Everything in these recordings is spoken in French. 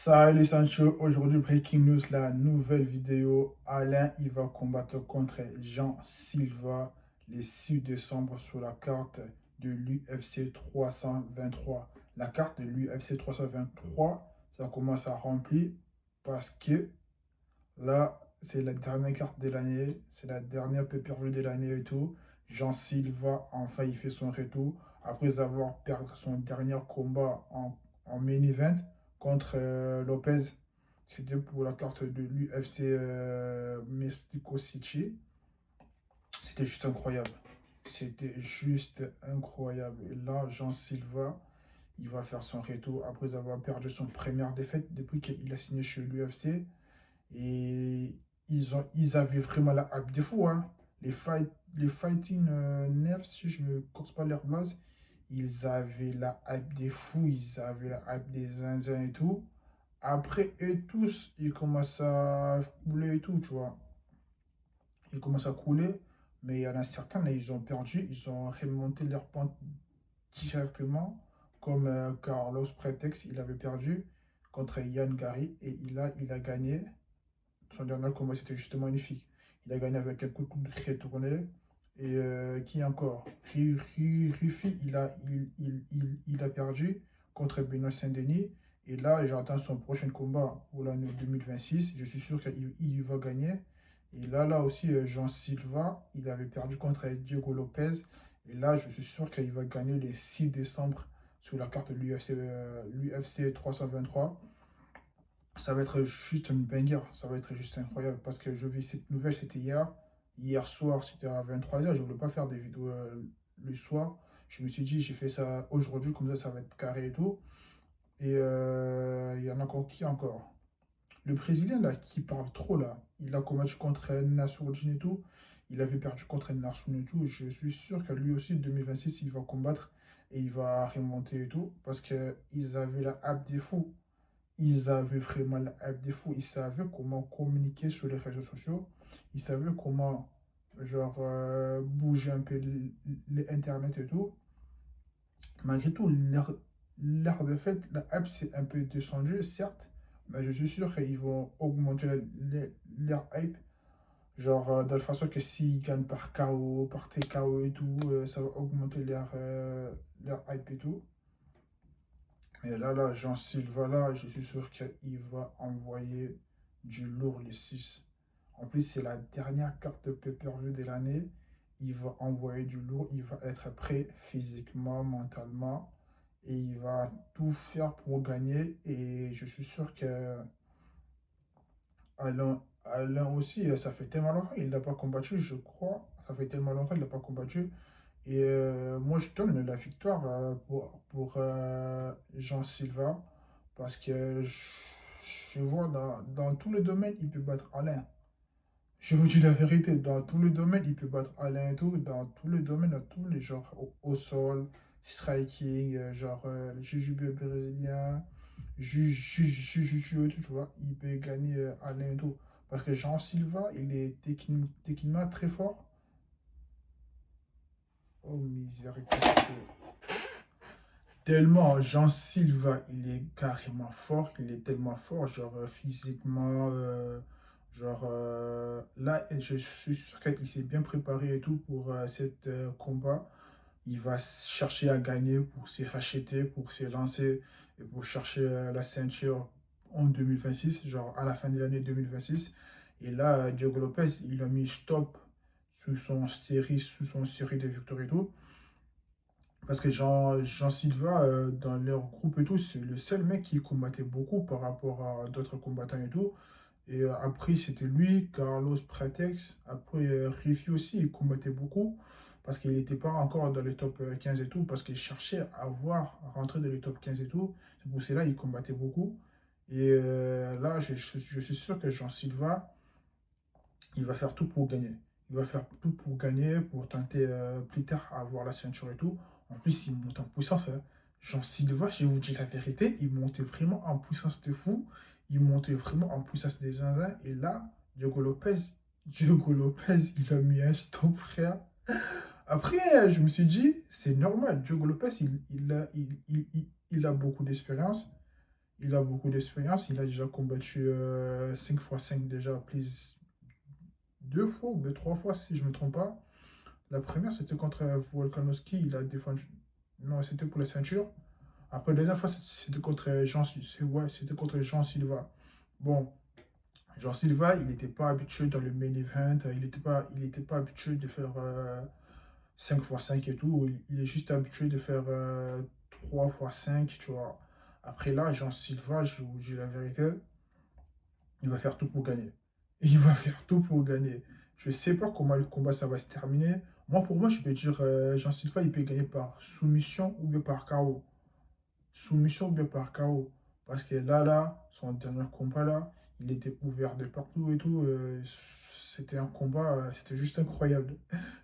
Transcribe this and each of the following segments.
Salut Sancho, aujourd'hui Breaking News, la nouvelle vidéo. Alain, il va combattre contre Jean Silva le 6 décembre sur la carte de l'UFC 323. La carte de l'UFC 323, ça commence à remplir parce que là, c'est la dernière carte de l'année, c'est la dernière pay-per-view de l'année et tout. Jean Silva, enfin, il fait son retour après avoir perdu son dernier combat en main event contre Lopez. C'était pour la carte de l'UFC Mexico City. C'était juste incroyable. C'était juste incroyable. Et là, Jean Silva, il va faire son retour après avoir perdu son première défaite depuis qu'il a signé chez l'UFC. Et ils avaient vraiment la hype des fous, hein. Les Fighting Nerfs, si je ne me course pas leur blase, ils avaient la hype des fous, ils avaient la hype des zinzins et tout. Après, eux tous, ils commencent à couler et tout, tu vois. Ils commencent à couler, mais il y en a certains, là, ils ont perdu, ils ont remonté leur pente directement, comme Carlos Pretex, il avait perdu contre Yann Gary, et il a gagné. Son dernier combat, c'était juste magnifique. Il a gagné avec un coup de retourné. Et qui encore? Rufi, il a perdu contre Benoît Saint-Denis. Et là, j'attends son prochain combat pour l'année 2026. Je suis sûr qu'il va gagner. Et là aussi, Jean Silva, il avait perdu contre Diego Lopez. Et là, je suis sûr qu'il va gagner le 6 décembre sur la carte de l'UFC 323. Ça va être juste une banger, ça va être juste incroyable parce que je vis cette nouvelle, c'était hier. Hier soir, c'était à 23h. Je ne voulais pas faire des vidéos le soir. Je me suis dit, j'ai fait ça aujourd'hui, comme ça va être carré et tout. Et il y en a encore qui encore? Le Brésilien là, qui parle trop là, il a combattu contre Nassourdine et tout. Il avait perdu contre Nassourdine et tout. Je suis sûr que lui aussi, 2026, il va combattre et il va remonter et tout parce qu'ils avaient la hype des fous. Ils avaient vraiment la hype des fous. Ils savaient comment communiquer sur les réseaux sociaux. Ils savaient comment, genre, bouger un peu l'Internet et tout. Malgré tout, l'air de fait, la hype s'est un peu descendue, certes. Mais je suis sûr qu'ils vont augmenter leur hype. Genre, de la façon que s'ils gagnent par KO, par TKO et tout, ça va augmenter leur hype et tout. Et là, Jean Silva, là, je suis sûr qu'il va envoyer du lourd les 6. En plus, c'est la dernière carte de pay-per-view de l'année. Il va envoyer du lourd, il va être prêt physiquement, mentalement, et il va tout faire pour gagner. Et je suis sûr que Alain aussi, ça fait tellement longtemps qu'il n'a pas combattu, je crois. Ça fait tellement longtemps qu'il n'a pas combattu. Et moi, je donne la victoire pour Jean Silva parce que je vois dans tous les domaines, il peut battre Alain. Je vous dis la vérité, dans tous les domaines, il peut battre Alain et tout. Dans tous les domaines, dans tous les genres, au sol, striking, genre jujube brésilien, jiu-jitsu et tout, tu vois. Il peut gagner Alain et tout. Parce que Jean Silva, il est techniquement très fort. Oh, miséricorde. Tellement Jean Silva, il est carrément fort, il est tellement fort, genre physiquement, là, je suis sûr qu'il s'est bien préparé et tout pour cet combat. Il va chercher à gagner pour se racheter, pour se lancer et pour chercher la ceinture en 2026, genre à la fin de l'année 2026. Et là, Diogo Lopez, il a mis stop sous son série de victoires et tout. Parce que Jean Silva, dans leur groupe et tout, c'est le seul mec qui combattait beaucoup par rapport à d'autres combattants et tout. Et après, c'était lui, Carlos Pratex. Après, Rifi aussi, il combattait beaucoup parce qu'il n'était pas encore dans le top 15 et tout, parce qu'il cherchait à rentrer dans le top 15 et tout. C'est pour cela qu'il combattait beaucoup. Et là, je suis sûr que Jean Silva, il va faire tout pour gagner. Il va faire tout pour gagner, pour tenter plus tard à avoir la ceinture et tout. En plus, il monte en puissance, hein. Jean Silva, je vais vous dire la vérité, il montait vraiment en puissance de fou. Il montait vraiment en puissance des Indiens. Et là, Diogo Lopez, il a mis un stop, frère. Après, je me suis dit, c'est normal. Diogo Lopez, il a beaucoup d'expérience. Il a beaucoup d'expérience. Il a déjà combattu 5x5 déjà, plus 2 fois ou 3 fois si je ne me trompe pas. La première, c'était contre Volkanovski. Il a défendu. Non, c'était pour la ceinture. Après, la deuxième fois, c'était contre ouais, c'était contre Jean Silva. Bon, Jean Silva, il n'était pas habitué dans le main event. Il était pas habitué de faire 5x5 et tout. Il est juste habitué de faire 3x5, tu vois. Après là, Jean Silva, je vous dis la vérité, il va faire tout pour gagner. Il va faire tout pour gagner. Je sais pas comment le combat ça va se terminer. Moi, pour moi, je peux dire Jean Silva, il peut gagner par soumission ou bien par KO. Soumission ou bien par KO. Parce que son dernier combat là, il était ouvert de partout et tout. C'était un combat, c'était juste incroyable.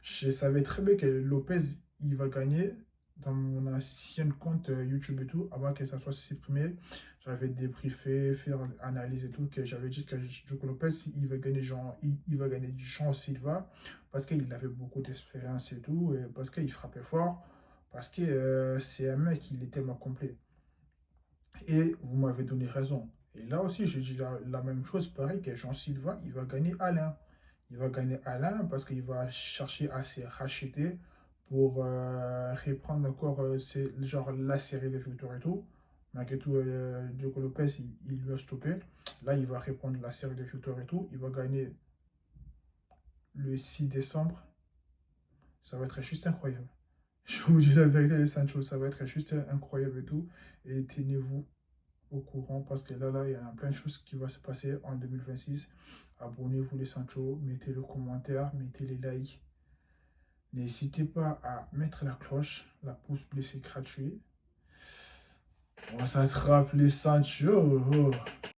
Je savais très bien que Lopez, il va gagner dans mon ancienne compte YouTube et tout, avant que ça soit supprimé. J'avais débriefé, fait analyse et tout, que j'avais dit que Joko Lopez, il va gagner du Jean Silva, parce qu'il avait beaucoup d'expérience et tout, et parce qu'il frappait fort, parce que c'est un mec, il est tellement complet. Et vous m'avez donné raison. Et là aussi, j'ai dit la même chose, pareil que Jean Silva, il va gagner Alain. Il va gagner Alain parce qu'il va chercher à se racheter pour reprendre encore genre la série de victoires et tout. Malgré tout, Diogo Lopez, il lui a stoppé. Là, il va reprendre la série de victoires et tout. Il va gagner le 6 décembre. Ça va être juste incroyable. Je vous dis la vérité, les Sancho, ça va être juste incroyable et tout. Et tenez-vous au courant parce que là, il y a plein de choses qui vont se passer en 2026. Abonnez-vous les Sancho, mettez le commentaire, mettez les likes. N'hésitez pas à mettre la cloche, la pouce bleu c'est gratuit. On s'attrape les Sancho.